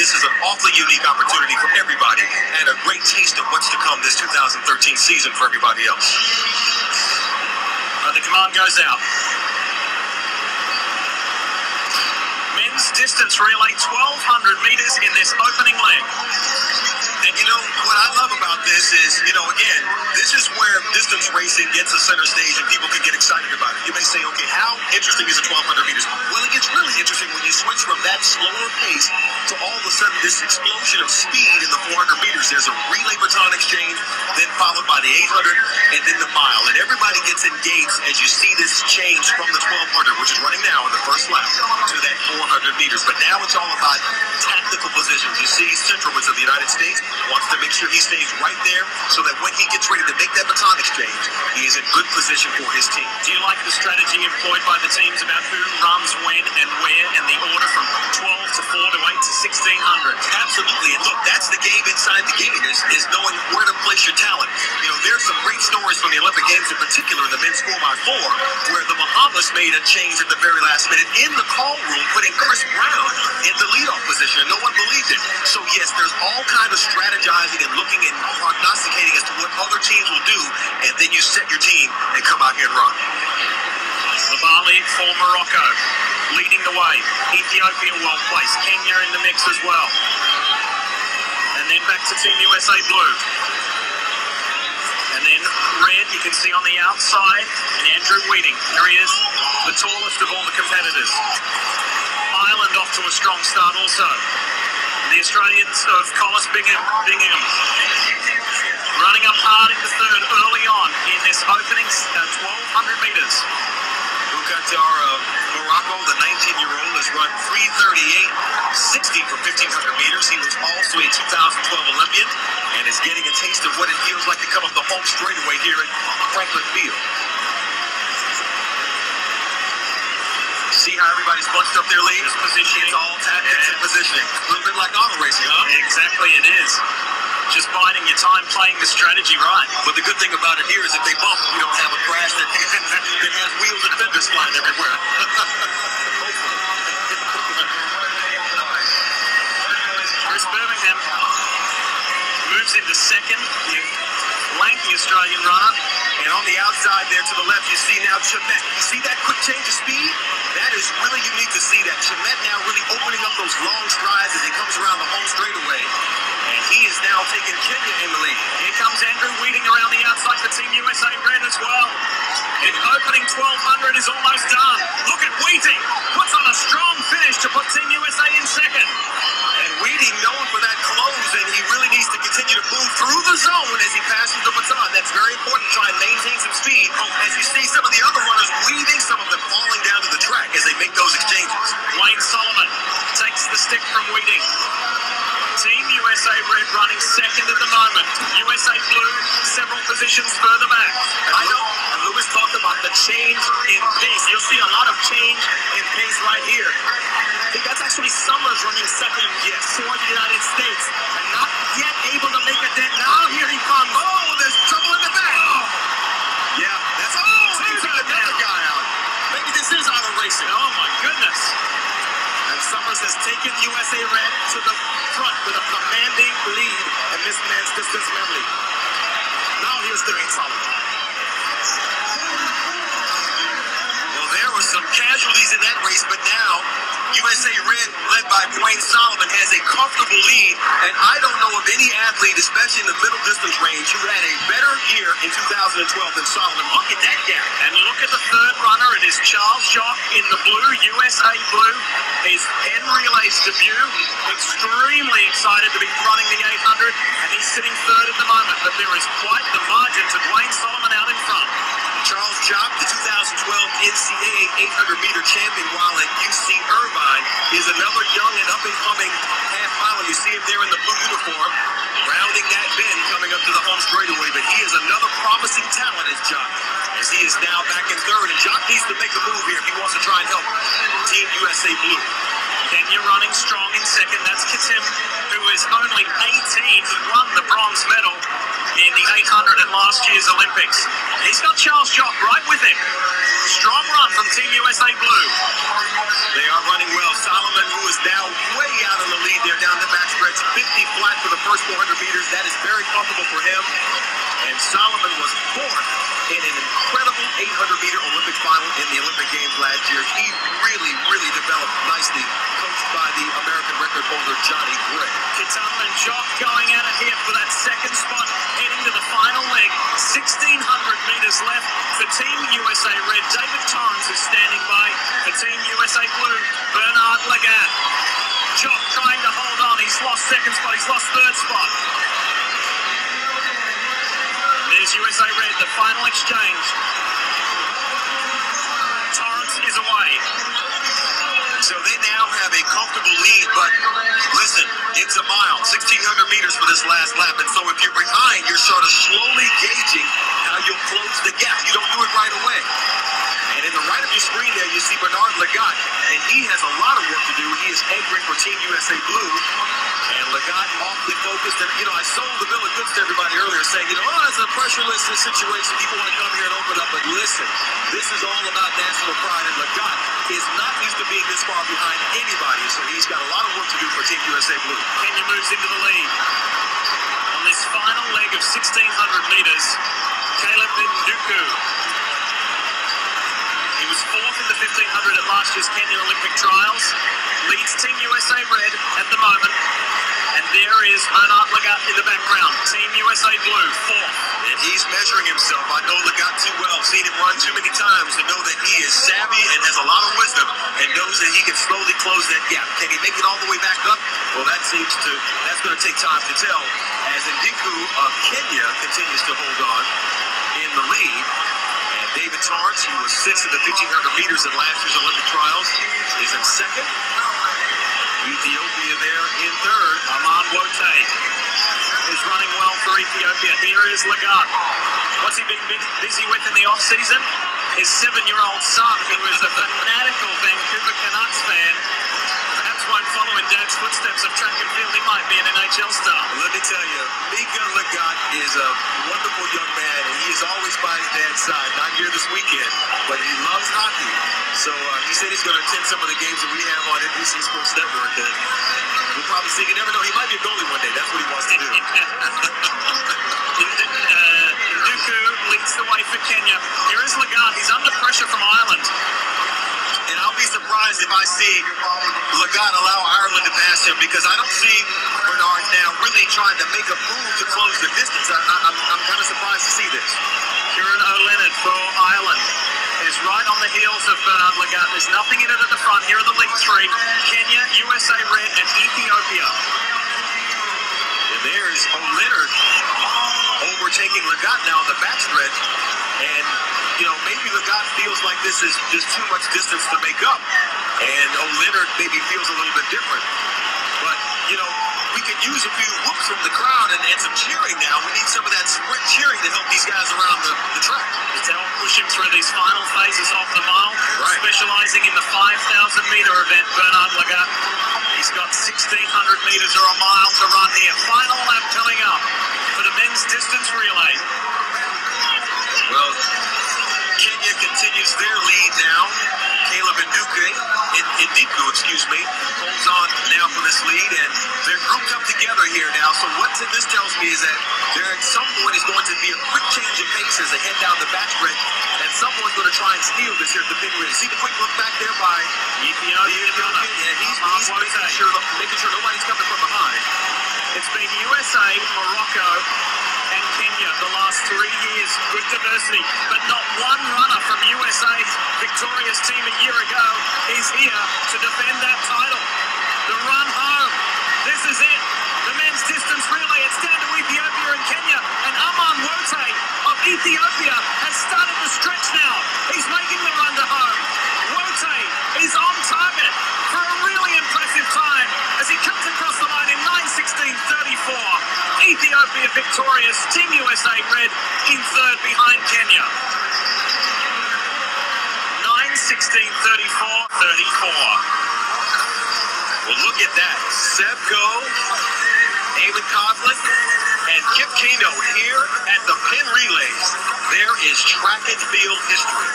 this is an awfully unique opportunity for everybody and a great taste of what's to come this 2013 season for everybody else. The command goes out. Men's distance relay, 1,200 meters in this opening leg. And you know, what I love about this is, you know, again, this is where distance racing gets a center stage and people can get excited about it. You may say, okay, how interesting is it 1,200 meters? Well, it gets really interesting when you switch from that slower pace to all of a sudden this explosion of speed in the 400 meters. There's a relay baton exchange, then followed by the 800 and then the mile. And everybody gets engaged as you see this change from the 1,200, which is running now in the first lap, to that 400 meters. But now it's all about tactical positions. You see Centralwoods of the United States wants to make sure he stays right there so that when he gets ready to make that baton exchange, he is in good position for his team. Do you like the strategy employed by the teams about who runs when and where and the order from 12 to 4 to 8 to 1,600? Absolutely. And look, that's the game inside the game is knowing where to place your talent. You know, there's some great stories from the Olympic Games in particular in the men's 4x4 where the Bahamas made a change at the very last minute in the call room, putting Chris Brown in the leadoff position, and no one believed it. So yes, there's all kind of strategizing and looking and prognosticating as to what other teams will do, and then you set your team and come out here and run. Medley for Morocco, leading the way. Ethiopia well placed. Kenya in the mix as well. And then back to Team USA Blue. And then red, you can see on the outside, and Andrew Wheating. Here he is, the tallest of all the competitors. Ireland off to a strong start also. The Australians of Collis Bingham running up hard into third early on in this opening 1,200 meters. Qatar of Morocco, the 19-year-old, has run 3:38.60 for 1,500 meters. He was also a 2012 Olympian and is getting a taste of what it feels like to come up the home straightaway here at Franklin Field. See how everybody's bunched up their leaves? Positioning. It's all tactics and positioning. A little bit like auto racing, huh? Exactly, it is. Just biding your time, playing the strategy right. But the good thing about it here is if they bump, you don't have a crash that has wheels and fenders flying everywhere. Chris Birmingham moves into second, the lanky Australian runner. And on the outside there to the left, you see now Chimet. You see that quick change of speed? That is really unique to see that. Chimet now really opening up those long strides as he comes around the home straightaway. And he is now taking Kenya in the lead. Here comes Andrew Wheating around the outside for Team USA Red as well. The opening 1,200 is almost done. Look at Wheating. Puts on a strong finish to put Team USA in second. And Wheating known for that close, and he really needs to continue to move through the zone as he passes the baton. That's very important to try and maintain some speed. As you see some of the other runners weaving, some of them falling down to the track as they make those exchanges. Wayne Solomon takes the stick from Wheating. Team USA Red running second at the moment. USA Blue several positions further back. I know. And Lewis talked about the change in pace. You'll see a lot of change in pace right here. I think that's actually Summers running second for the United States. And not yet able to make a dent. Now here he comes. Oh, there's trouble in the back. Oh. Yeah, that's he's got another guy out. Maybe this is auto racing. Oh my goodness. And Summers has taken USA Red to the front with a commanding lead in this men's distance medley. Now here's Wayne Solomon. Well, there were some casualties in that race, but now USA Red, led by Wayne Solomon, has a comfortable lead, and I don't know of any athlete, especially in the middle distance range, who had a better year in 2012 than Solomon. Look at that gap. And look at the third runner. It is Charles Jacques in the blue, USA Blue. His Penn Relays debut. Extremely excited to be running the 800, and he's sitting third at the moment, but there is quite the margin to Wayne Solomon out in front. Charles Jacques, the 2012 NCAA 800-meter champion, while at UC Irvine, is another young and up-and-coming half-miler. You see him there in the blue uniform, rounding that bend coming up to the home straightaway. But he is another promising talent, is Jacques, as he is now back in third. And Jacques needs to make a move here if he wants to try and help Team USA Blue. Kenya running strong in second. That's Kitim, who is only 18, who won the bronze medal in the 800 at last year's Olympics. He's got Charles Jacques right with him. Strong run from Team USA Blue. They are running well. Solomon, who is now way out in the lead there down the back meters. That is very comfortable for him. And Solomon was fourth in an incredible 800-meter Olympic final in the Olympic Games last year. He really, really developed nicely, coached by the American record holder, Johnny Gray. Kitam and Jock going at it here for that second spot, heading to the final leg. 1,600 meters left for Team USA Red. David Torrance is standing by for Team USA Blue. Bernard Lagat. Jock trying to hold on. He's lost second spot. He's lost third spot. There's USA Red, the final exchange. Torrance is away. So they now have a comfortable lead, but listen, it's a mile, 1,600 meters for this last lap, and so if you're behind, you're sort of slowly gauging how you'll close the gap. You don't do it right away. And in the right of your screen there, you see Bernard Lagat, and he has a lot of work to do. He is anchoring for Team USA Blue, and Lagat awfully focused. And, I sold the bill of goods to everybody earlier saying, it's a pressureless situation. People want to come here and open up, but listen, this is all about national pride, and Lagat is not used to being this far behind anybody, so he's got a lot of work to do for Team USA Blue. Kenya moves into the lead. On this final leg of 1,600 meters, Caleb Nduku. He was fourth in the 1,500 at last year's Kenya Olympic Trials. Leads Team USA Red at the moment. And there is Bernard Lagat in the background. Team USA Blue, fourth. And he's measuring himself. I know Lagat too well. I've seen him run too many times to know that he is savvy and has a lot of wisdom and knows that he can slowly close that gap. Can he make it all the way back up? Well, that's going to take time to tell as Ndiku of Kenya continues to hold on in the lead. And David Torrance, who was sixth in the 1,500 meters in last year's Olympic trials, is in second. Ethiopia there in third. Aman Wote is running well for Ethiopia. Here is Lagat. What's he been busy with in the off-season? His 7-year-old son, who is a fanatical Vancouver Canucks fan, perhaps won't follow in Dad's footsteps of track and field. He might be an NHL star. Let me tell you, Mika Lagat is a wonderful young man, and he is always by his dad's side. Not here this weekend, but he loves hockey. So he said he's going to attend some of the games that we have on NBC Sports Network. And we'll probably see. You never know. He might be a goalie one day. That's what he wants to do. Nduku leads the way for Kenya. Here is Lagat. He's under pressure from Ireland. And I'll be surprised if I see Lagat allow Ireland to pass him, because I don't see Bernard now really trying to make a move to close the distance. I'm kind of surprised to see this. Kieran O'Leonard for Ireland is right on the heels of Bernard Lagat. There's nothing in it at the front. Here are the lead three: Kenya, USA Red, and Ethiopia. And there's O'Leonard overtaking Lagat now on the backstretch. And, maybe Lagat feels like this is just too much distance to make up. And O'Leonard maybe feels a little bit different. But, we could use a few whoops from the crowd and some cheering now. We need some of that sprint cheering to help these guys around the track. It's all pushing through these final phases of the mile. Right. Specializing in the 5,000-meter event, Bernard Lagat. He's got 1,600 meters or a mile to run here. Final lap coming up for the men's distance relay. Well, Kenya continues their lead now. Caleb Nduku, holds on now for this lead, and they're grouped up together here now. So what this tells me is that there at some point is going to be a quick change of pace as they head down the backstretch, and someone's going to try and steal this here at the pit race. See the quick look back there by Ethiopia, and he's making sure nobody's coming from behind. It's been USA, Morocco, and Kenya the last 3 years. Good diversity, but not one runner from USA's victorious team a year ago is here to defend that title. The run home. This is it. The men's distance relay. It's down to Ethiopia and Kenya. And Aman Wote of Ethiopia has started the stretch now. He's making the run to home. Wote is on target for a really impressive time as he comes across the line in 9:16:34. Ethiopia victorious. Team USA Red in third behind Kenya. 9:16:34. Well, look at that. Sebco, Eamon Coughlin, and Kip Keno here at the Penn Relays. There is track and field history.